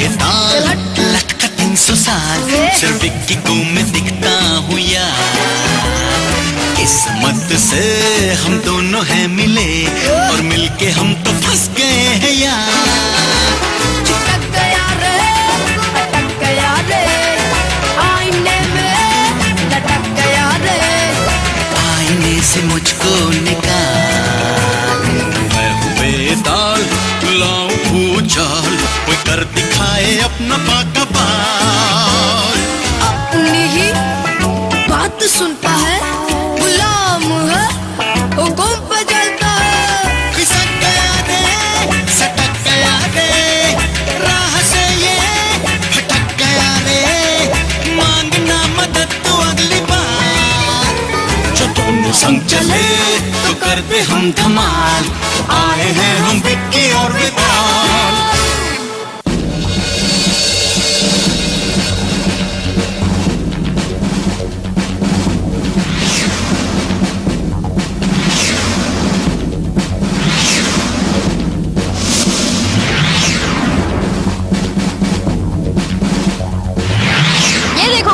बेताल, लगता 300 साल, सिर्फ विक्की को मैं दिखता हूँ यार। किस्मत से हम दोनों हैं मिले, और मिलके हम तो फंस गए हैं यार। चिपक गया रे, अटक गया रे, आईने में लटक गया रे, आईने से मुझको निकाल। मैं हूँ बेताल, लाऊं भूचाल, कोई कर दिखाए अपना पाका बाल। अपनी ही बात सुनता है, गुलाम है, हुकुम पे चलता है। खिसक गया रे, सटक गया रे, राह से ये भटक गया रे, मांगना मदद तो अगली बार। जो दोनों संग चले तो कर दे हम धमाल, आए हैं हम विक्की और बेताल।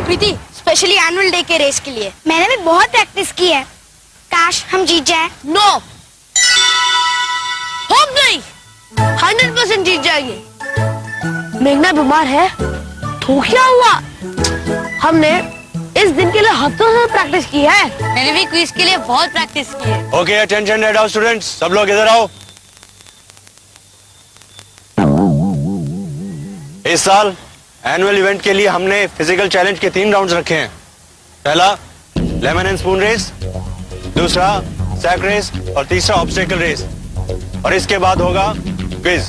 प्रीति, स्पेशली एनुअल डे के रेस के लिए मैंने भी बहुत प्रैक्टिस की है। काश हम जीत जाए। नो, होप नहीं, 100% जीत जाएंगे। मेघना बीमार है तो क्या हुआ? हमने इस दिन के लिए हफ्तों से प्रैक्टिस की है। मैंने भी क्विज के लिए बहुत प्रैक्टिस की है। Okay, attention red house students, सब लोग इधर आओ। इस साल एनुअल इवेंट के लिए हमने फिजिकल चैलेंज के 3 राउंड्स रखे हैं। पहला लेमन एंड स्पून रेस, दूसरा सैक रेस और तीसरा ऑब्स्टेकल रेस, और इसके बाद होगा क्विज।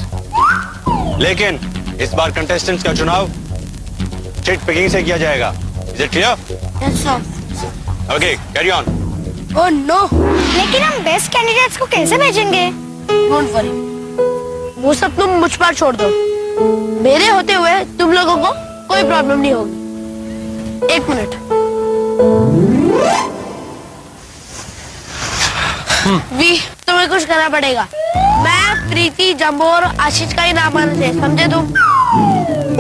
लेकिन इस बार कंटेस्टेंट्स का चुनाव चिट पिकिंग से किया जाएगा। Is it clear? Yes sir. Okay, carry on. Oh no, लेकिन हम बेस्ट कैंडिडेट्स को कैसे भेजेंगे? डोंट वरी, वो सब तुम मुझ पर छोड़ दो। मेरे होते हुए तुम लोगों को कोई प्रॉब्लम नहीं होगी। 1 मिनट। वी, तुम्हें कुछ करना पड़ेगा। मैं, प्रीति, जंबो और आशीष का ही नाम आने थे, समझे तुम?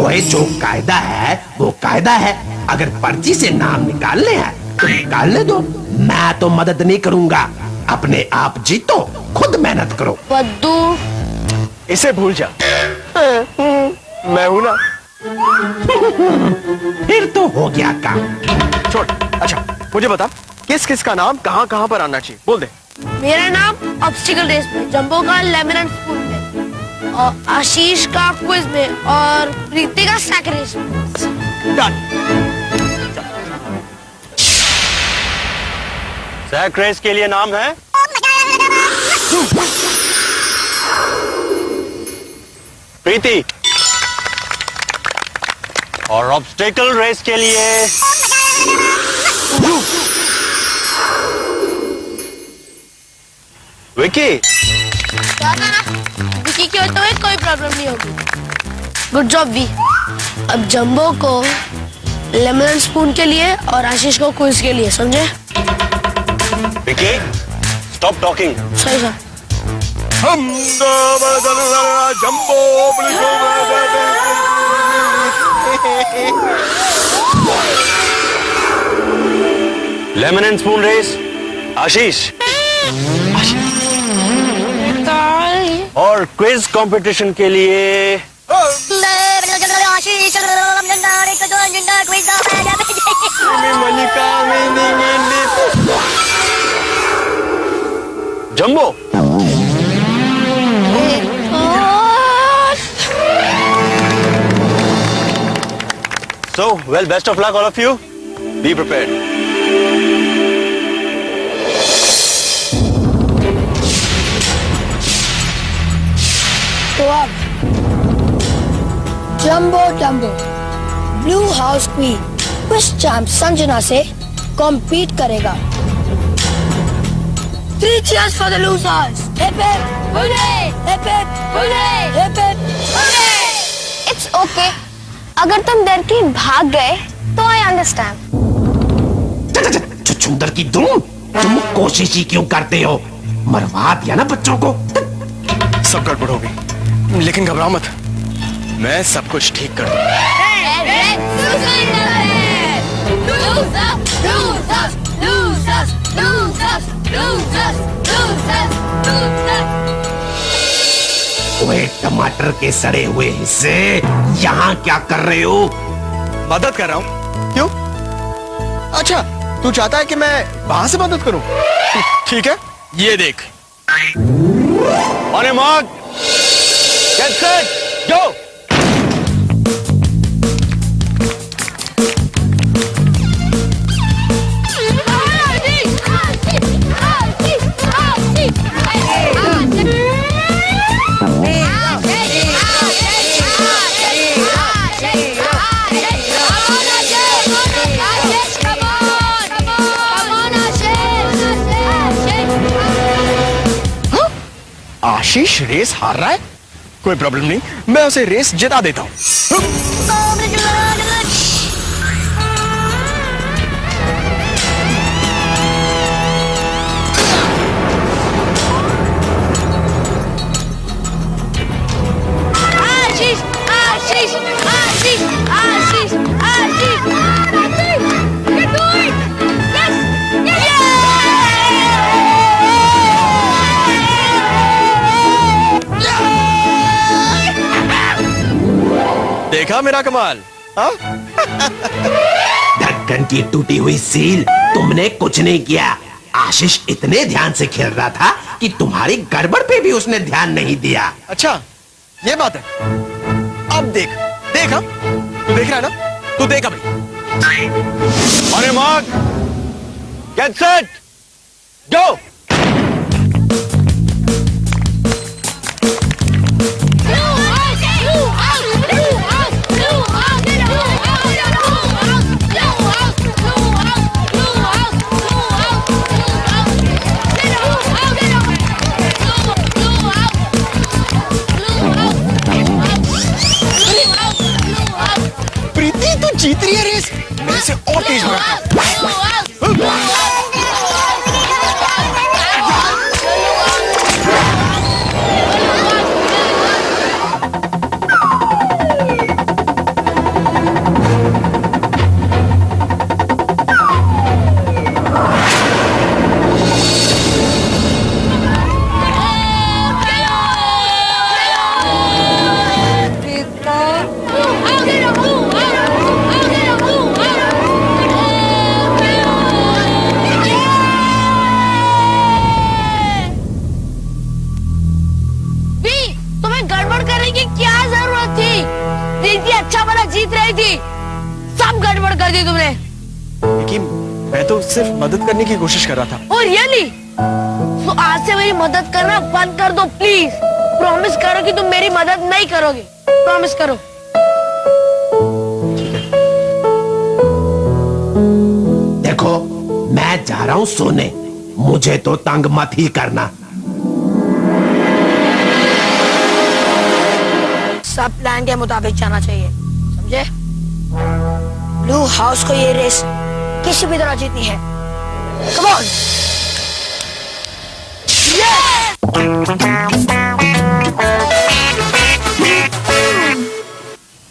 ओए, जो कायदा है वो कायदा है। अगर पर्ची से नाम निकालने हैं तो निकाल ले दो। मैं तो मदद नहीं करूंगा। अपने आप जीतो, खुद मेहनत करो। बद्दू, इसे भूल जा, मैं हूं ना। फिर तो हो गया काम। छोड़। अच्छा, मुझे बता, किस किस का नाम कहां कहां पर आना चाहिए, बोल दे। मेरा नाम ऑब्स्टिकल रेस में, जंबो का लेमन एंड स्पून में, और आशीष का क्विज में, और प्रीति का सैक रेस में। डन। सैक रेस के लिए नाम है प्रीति, और ऑब्स्टेकल रेस के लिए विकी। विकी के होते हुए कोई प्रॉब्लम नहीं होगी। गुड जॉब वी। अब जंबो को लेमन एंड स्पून के लिए और आशीष को क्विज के लिए, समझे? Vicky, stop talking. सही sir. Jumbo lemon and spoon race, Ashish. और क्विज कंपटीशन के लिए Jumbo. So, well, best of luck all of you. Be prepared. तो अब jumbo blue house queen quiz champ Sanjana से कॉम्पीट करेगा। 3 cheers for the losers. Hip hip hooray! Hip hip hooray! Hip hip hooray! It's okay, अगर तुम डर के भाग गए तो आई अंडरस्टैंड। छुछुंदर की तुम कोशिश ही क्यों करते हो? मरवा दिया ना बच्चों को। सब गड़बड़ हो गई, लेकिन घबराओ मत, मैं सब कुछ ठीक कर दूंगा। ओए टमाटर के सड़े हुए हिस्से, यहाँ क्या कर रहे हो? मदद कर रहा हूँ। क्यों? अच्छा, तू चाहता है कि मैं वहां से मदद करूं? ठीक है, ये देख। On your mark, get set, go! Ashish race हार रहा है? कोई प्रॉब्लम नहीं, मैं उसे रेस जिता देता हूं। आशीष आशीष आशीष आशीष आशीष देखा मेरा कमाल? हाँ? ढक्कन की टूटी हुई सील, तुमने कुछ नहीं किया। आशीष इतने ध्यान से खेल रहा था कि तुम्हारी गड़बड़ पे भी उसने ध्यान नहीं दिया। अच्छा, ये बात है। अब देख, देखा? तू देख रहा है ना? तू देखा भाई। अरे मार्क, गेट सेट, गो! प्रीति, तू जीत रही है रेस। मेरे से और तेज हो रहा है। मैं तो सिर्फ मदद करने की कोशिश कर रहा था। Oh really? तो आज से मेरी मदद करना बंद कर दो प्लीज। प्रॉमिस करो कि तुम मेरी मदद नहीं करोगे। प्रॉमिस करो। देखो, मैं जा रहा हूं सोने, मुझे तो तंग मत ही करना। सब प्लान के मुताबिक जाना चाहिए, समझे? ब्लू हाउस को ये रेस किसी भी तरह जीतनी है। Come on!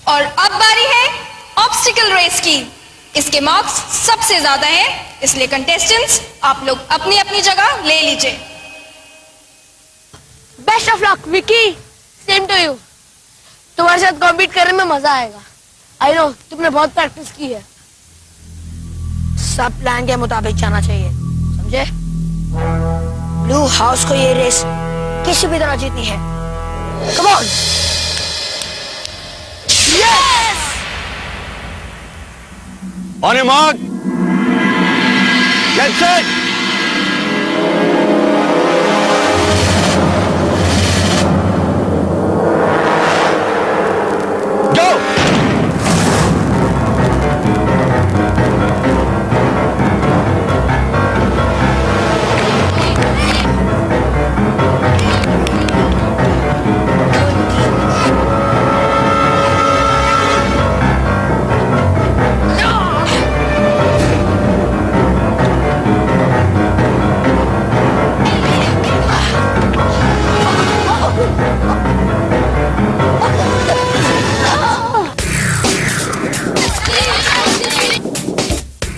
और अब बारी है ऑब्स्टिकल रेस की। इसके मार्क्स सबसे ज्यादा हैं, इसलिए कंटेस्टेंट्स आप लोग अपनी अपनी जगह ले लीजिए। Best of luck Vicky. Same to you. तुम्हारे साथ कॉम्पीट करने में मजा आएगा। आई नो, तुमने बहुत प्रैक्टिस की है। सब प्लान के मुताबिक जाना चाहिए, समझे? ब्लू हाउस को ये रेस किसी भी तरह जीतनी है। Come on! Yes! On your mark, get set, go!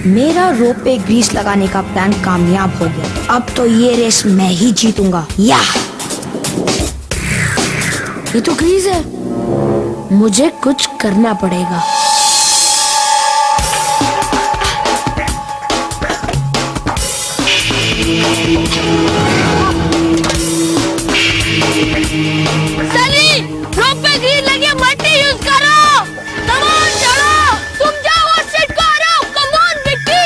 मेरा रोप पे ग्रीस लगाने का प्लान कामयाब हो गया। अब तो ये रेस मैं ही जीतूंगा। या ये तो ग्रीस है, मुझे कुछ करना पड़ेगा। सनी, रोप पे ग्रीस लगी है, मट्टी यूज करो। कम ऑन चलो, तुम जाओ और सेट करो। Come on Vicky.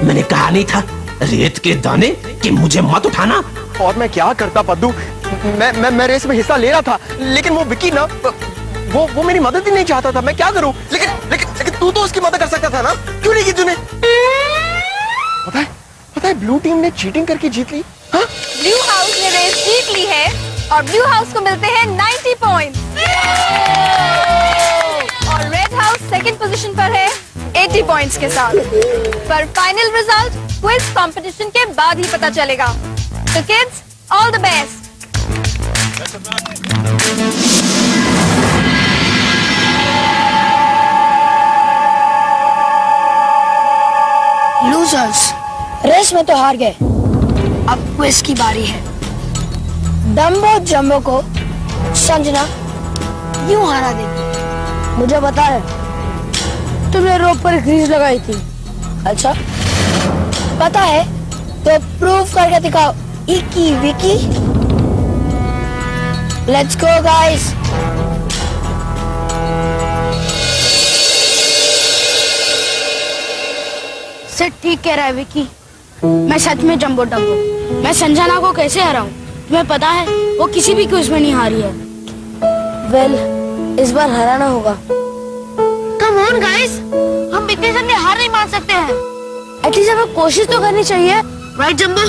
मैंने कहा नहीं था रेत के दाने कि मुझे मत उठाना। और मैं क्या करता पद्दू, मैं रेस में हिस्सा ले रहा था, लेकिन वो विकी ना, वो मेरी मदद ही नहीं चाहता था। मैं क्या करूं? लेकिन तू तो उसकी मदद कर सकता था ना, क्यों नहीं की तूने? पता है ब्लू टीम ने चीटिंग करके जीत ली। हाँ? ब्लू हाउस ने रेस जीत ली है और ब्लू हाउस को मिलते हैं 90 पॉइंट्स और रेड हाउस सेकंड पोजीशन पर है 80 पॉइंट्स के साथ। पर फाइनल रिजल्ट क्विज कंपटीशन के बाद ही पता चलेगा। तो kids, all the best. Losers, race में तो हार गए, अब क्विज की बारी है। डम्बो जम्बो को संजना यूं हरा देगी। मुझे पता है, तुमने रोप पर ग्रीस लगाई थी। अच्छा, पता है तो प्रूव करके दिखाओ। इकी Vicky, let's go guys. Sid ठीक कह रहा है विकी, मैं सच में जंबो डम्बो। मैं संजना को कैसे हराऊं? तुम्हें पता है वो किसी भी क्विज में नहीं हारी है। वेल, इस बार हराना होगा। कम ऑन गाइस, हम इतने जल्दी हार नहीं मान सकते हैं। एटलीस्ट हमें कोशिश तो करनी चाहिए, राइट जंबो?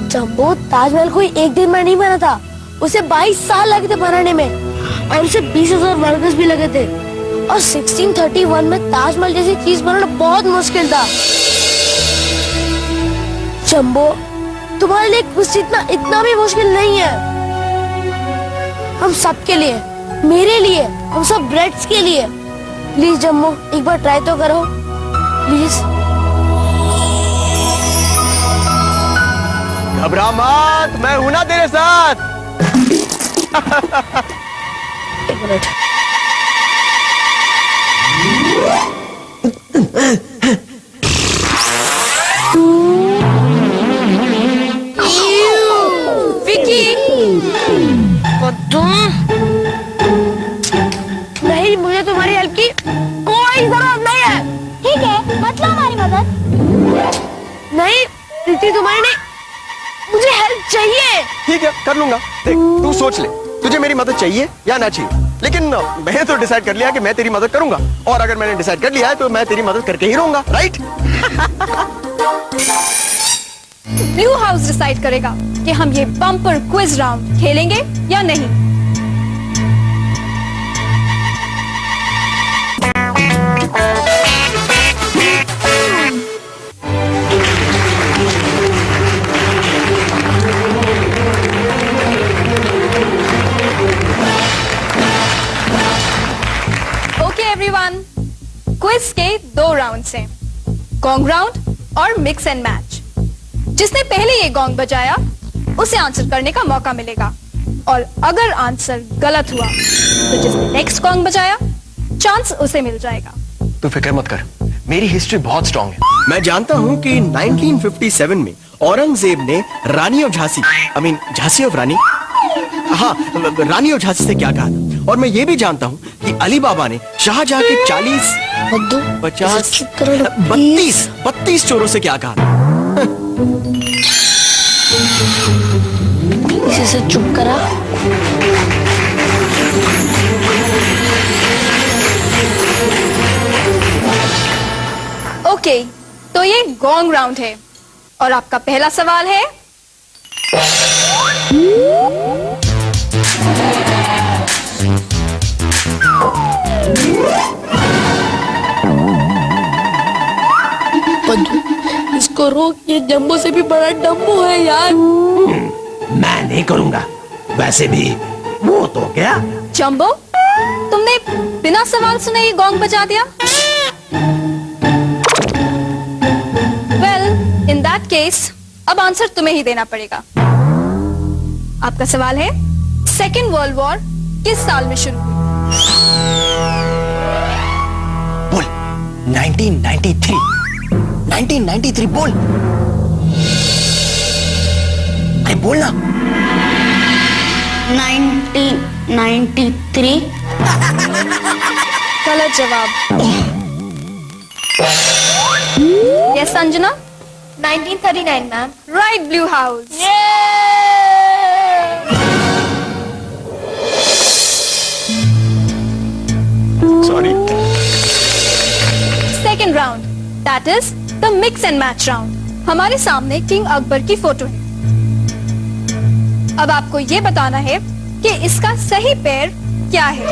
जंबो, ताजमहल कोई एक दिन में नहीं बना था, उसे 22 साल लगे थे बनाने में और उसे 20,000 वर्कर्स भी लगे थे। और 1631 में ताजमहल जैसी चीज बनाना बहुत मुश्किल था। जंबो, तुम्हारे लिए कुछ इतना भी मुश्किल नहीं है। हम सबके लिए, मेरे लिए, हम सब ब्रेड्स के लिए। प्लीज जम्बो, एक बार ट्राई तो करो प्लीज। घबरा मत, मैं हूं ना तेरे साथ। एक मिनट। नहीं, मुझे तुम्हारी हेल्प की कोई जरूरत नहीं है। ठीक है, मतलब हमारी मदद। नहीं प्रीति, तुम्हारी नहीं, मुझे हेल्प चाहिए। ठीक है, कर लूंगा। देख, तू सोच ले, तुझे मेरी मदद चाहिए या ना चाहिए। लेकिन मैंने तो डिसाइड कर लिया कि मैं तेरी मदद करूंगा, और अगर मैंने डिसाइड कर लिया है तो मैं तेरी मदद करके ही रहूंगा, राइट? ब्लू हाउस डिसाइड करेगा कि हम ये बम्पर क्विज राउंड खेलेंगे या नहीं। ओके एवरीवन, क्विज के 2 राउंड्स हैं, गॉन्ग राउंड और मिक्स एंड मैच। जिसने पहले ये गॉन्ग बजाया उसे आंसर करने का मौका मिलेगा, और अगर आंसर गलत हुआ तो जिसने नेक्स्ट गॉन्ग बजाया चांस उसे मिल जाएगा। तू फिक्र मत कर, मेरी हिस्ट्री बहुत स्ट्रांग है। मैं जानता हूँ कि 1957 में औरंगजेब ने रानी ऑफ झांसी, झांसी ऑफ रानी, हाँ, रानी ऑफ झांसी से क्या कहा था। और मैं ये भी जानता हूँ कि अली बाबा ने शाहजहां के 40, 50, 32 चोरों से क्या कहा था। इसे चुप करा। ओके, तो ये गॉन्ग राउंड है और आपका पहला सवाल है, उसको रोक, ये जंबो से भी बड़ा डम्बो है यार। मैं नहीं करूंगा, वैसे भी वो तो क्या। जंबो, तुमने बिना सवाल सुने ये गोंग बजा दिया। वेल, इन दैट केस अब आंसर तुम्हें ही देना पड़ेगा। आपका सवाल है, सेकेंड वर्ल्ड वॉर किस साल में शुरू हुई? बोल 1993। 1993 बोल। अरे बोल ना। 1993। गलत जवाब। Yes Sanjana? 1939 ma'am. Right, blue house. Sorry. Second round, that is the mix and match round. हमारे सामने किंग अकबर की फोटो है। अब आपको ये बताना है कि इसका सही पैर क्या है।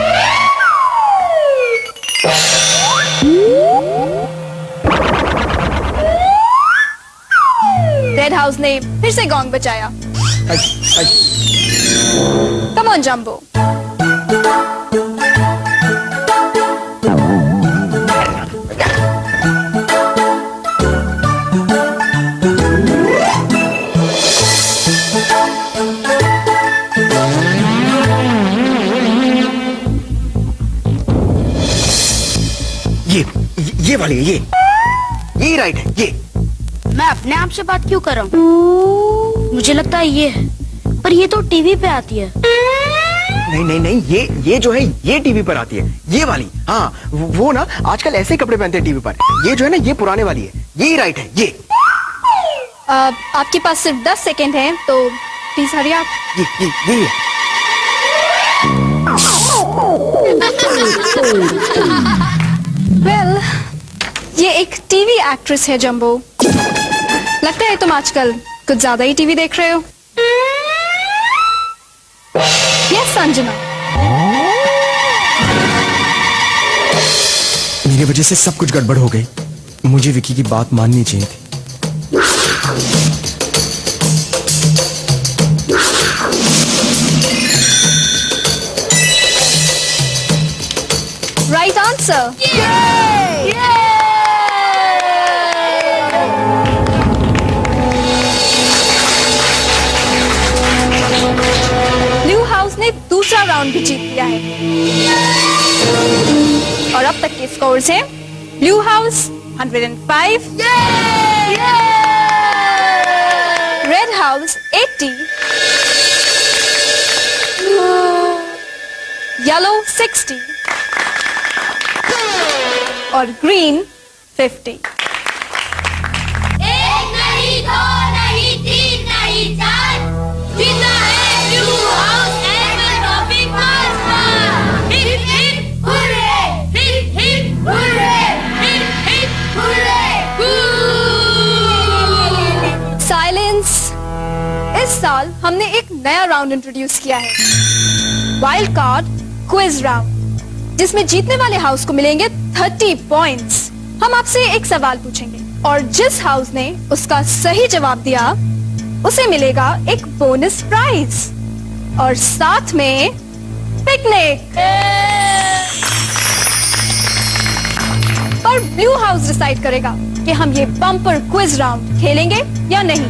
रेड हाउस ने फिर से गॉन्ग बजाया। Come on jumbo. ये वाली है, ये राइट है। ये मैं अपने आप से बात क्यों कर रहा हूँ? मुझे लगता है ये है, पर ये तो टीवी पे आती है। नहीं नहीं नहीं, ये जो है ये टीवी पर आती है, ये वाली। हाँ वो ना आजकल ऐसे कपड़े पहनते हैं टीवी पर। ये जो है ना ये पुराने वाली है, ये राइट है। ये आपके पास सिर्फ 10 सेकेंड है, तो प्लीज हरी आप। ये है। वेल, ये एक टीवी एक्ट्रेस है जंबो। लगता है तुम आजकल कुछ ज्यादा ही टीवी देख रहे हो। यस संजना। मेरी वजह से सब कुछ गड़बड़ हो गई। मुझे विकी की बात माननी चाहिए थी। Right answer. ब्लू हाउस ने दूसरा राउंड भी जीत लिया है और अब तक के स्कोर्स हैं blue house 105, red house 80, yellow 60 और ग्रीन 50। एक नहीं, दो नहीं, तीन नहीं, चार, जीता है blue house ever topic master. Hip hip hurray, hip hip hurray, hip hip hurray. Silence. इस साल हमने एक नया राउंड इंट्रोड्यूस किया है, वाइल्ड कार्ड क्विज राउंड, जिसमें जीतने वाले हाउस को मिलेंगे 30 पॉइंट्स। हम आपसे एक सवाल पूछेंगे और जिस हाउस ने उसका सही जवाब दिया उसे मिलेगा एक बोनस प्राइज और साथ में पिकनिक। पर ब्लू हाउस डिसाइड करेगा कि हम ये बम्पर क्विज राउंड खेलेंगे या नहीं,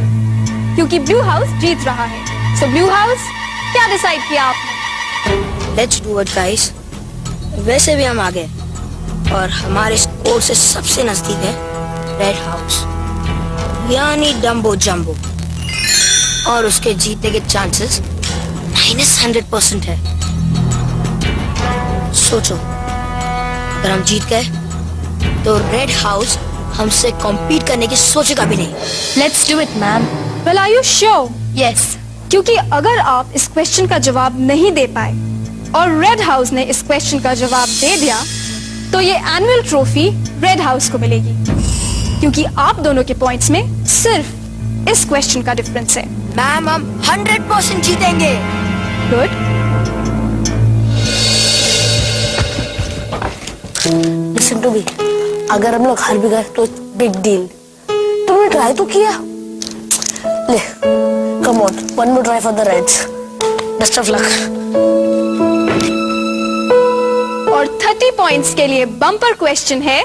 क्योंकि ब्लू हाउस जीत रहा है। सो ब्लू हाउस, क्या डिसाइड किया आपने? Let's do it guys. वैसे भी हम आगे और हमारे स्कोर से सबसे नजदीक है रेड हाउस, यानी डम्बो जंबो, और उसके जीतने के चांसेस -100% है। सोचो, अगर हम जीत गए तो रेड हाउस हमसे कॉम्पीट करने की सोचेगा भी नहीं। Let's do it ma'am. Well, are you sure? Yes, क्योंकि अगर आप इस क्वेश्चन का जवाब नहीं दे पाए और रेड हाउस ने इस क्वेश्चन का जवाब दे दिया तो ये एनुअल ट्रॉफी रेड हाउस को मिलेगी, क्योंकि आप दोनों के पॉइंट्स में सिर्फ इस क्वेश्चन का डिफरेंस है। मैम, हम 100% जीतेंगे। गुड। लिसन टू मी, अगर हम लोग हार भी गए तो बिग डील। तुमने ट्राई तो किया। ले, come on, one more try for the Reds. Best of luck. और 30 पॉइंट्स के लिए बम्पर क्वेश्चन है,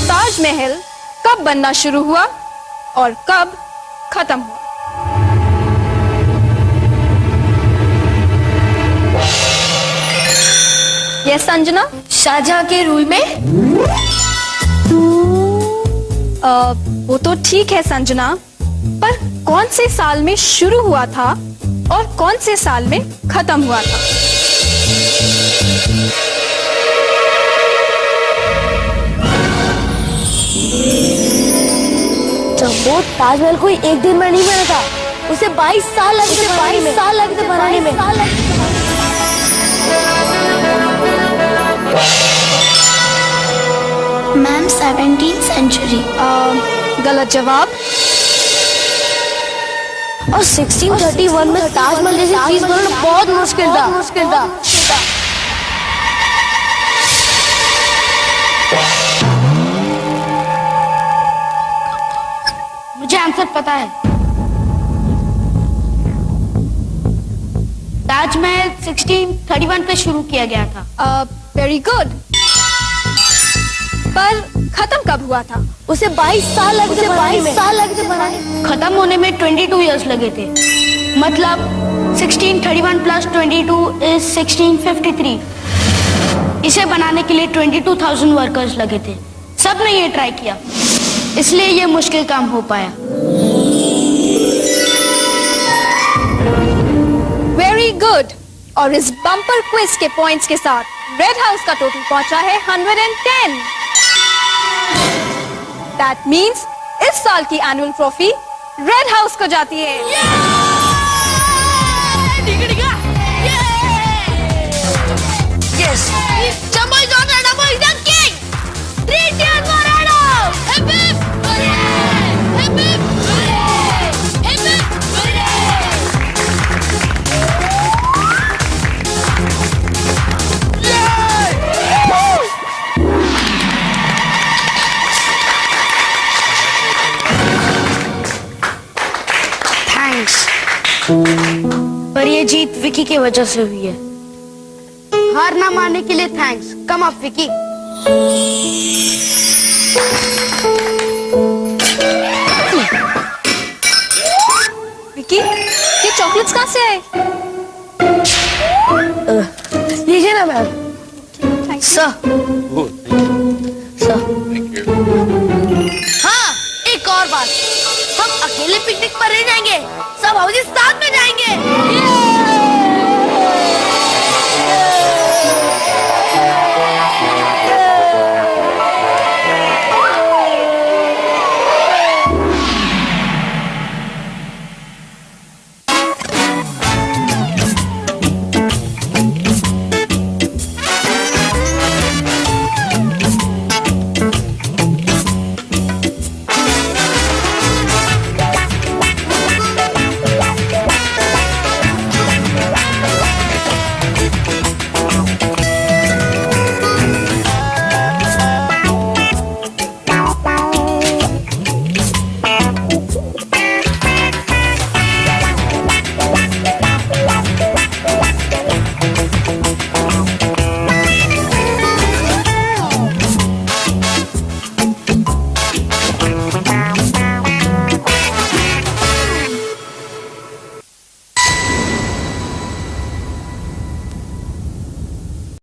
ताजमहल कब बनना शुरू हुआ और कब खत्म हुआ? यस संजना? शाहजहां के रूल में। वो तो ठीक है संजना, पर कौन से साल में शुरू हुआ था और कौन से साल में खत्म हुआ था? जब वो ताजमहल कोई एक दिन में नहीं बना था, उसे 22 साल लगे थे बनाने में। Ma'am 17th century. गलत जवाब। और 1631 में ताजमहल जैसी चीज बनाना बहुत मुश्किल था। मुझे आंसर पता है। ताजमहल 1631 पे शुरू किया गया था। वेरी गुड, पर खत्म कब हुआ था? उसे 22 साल लगे थे बनाने। खत्म होने में 22 इयर्स लगे थे। मतलब 1631 प्लस 22 इज 1653। इसे बनाने के लिए 22,000 वर्कर्स लगे थे। सबने ये ट्राई किया, इसलिए ये मुश्किल काम हो पाया। Very good. और इस बम्पर क्विज के पॉइंट्स के साथ रेड हाउस का टोटल पहुंचा है 110। दैट मीन्स इस साल की एनुअल ट्रॉफी रेड हाउस को जाती है। Yes. Jumbo is on Red House is the king. 3 cheers for Red House. Hip hip hooray! Hip hip hooray! Hip hip hooray! Thanks. पर ये जीत विकी की वजह से हुई है। हार ना मानने के लिए thanks. Come up Vicky. Vicky, ये चॉकलेट्स कहाँ से आए? लीजिए ना मैम। सर। हाँ, एक और बात, हम अकेले पिकनिक पर नहीं जाएंगे, सब हाउसेस साथ में